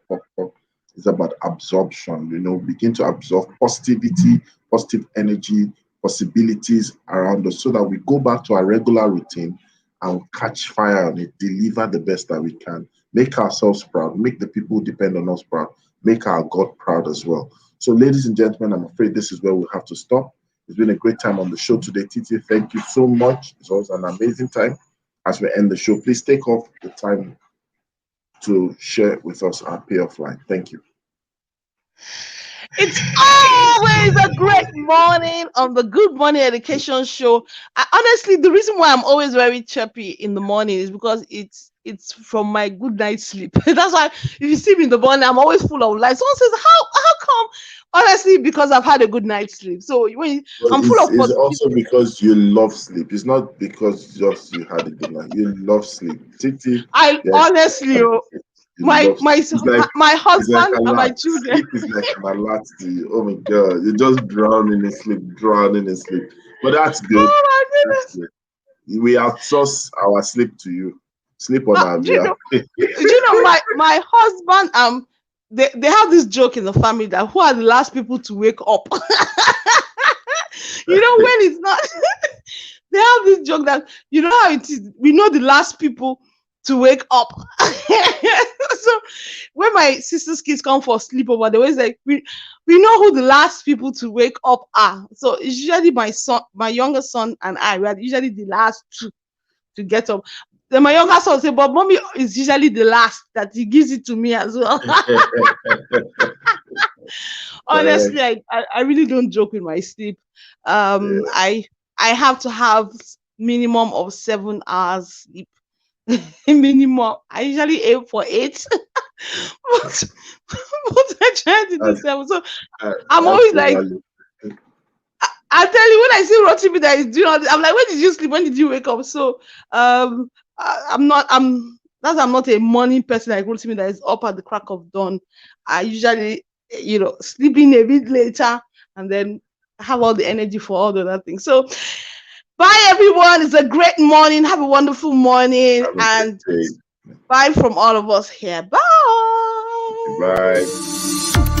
Speaker 1: It's about absorption, begin to absorb positivity, positive energy, possibilities around us so that we go back to our regular routine and catch fire on it, deliver the best that we can, make ourselves proud, make the people who depend on us proud, make our God proud as well. So, ladies and gentlemen, I'm afraid this is where we'll have to stop. It's been a great time on the show today. Titi, thank you so much. It's always an amazing time. As we end the show, please take off the time to share with us our payoff line. Thank you.
Speaker 2: It's always a great morning on the Good Morning Education Show. Honestly, the reason why I'm always very chirpy in the morning is because it's from my good night's sleep. That's why if you see me in the morning, I'm always full of life. Someone says, how come? Honestly, because I've had a good night's sleep. So I'm full of positivity.
Speaker 1: It's also because you love sleep. It's not because just you had a good night. You love sleep. Titi,
Speaker 2: honestly, my husband and my children.
Speaker 1: Sleep is like an alert to you. Oh my God, you're just drowning in sleep. But that's good.
Speaker 2: Oh my goodness.
Speaker 1: We outsource our sleep to you. Sleep on our
Speaker 2: do you know my husband they have this joke in the family that who are the last people to wake up? When it's not they have this joke that how it is. We know the last people to wake up. So when my sister's kids come for sleepover, they always like we know who the last people to wake up are. So it's usually my younger son and I. We are usually the last two to get up. Then my younger son say, but mommy is usually the last that he gives it to me as well. Honestly, I really don't joke with my sleep. I have to have minimum of 7 hours sleep. Minimum. I usually aim for 8. but I try to do 7. So I'm always like, I tell you, when I see Rotimi that is doing all this, I'm like, when did you sleep? When did you wake up? So I'm not a morning person like Rotimi that is up at the crack of dawn. I usually, sleeping a bit later and then have all the energy for all the other things. So bye everyone. It's a great morning. Have a wonderful morning. And bye from all of us here. Bye.
Speaker 1: Bye.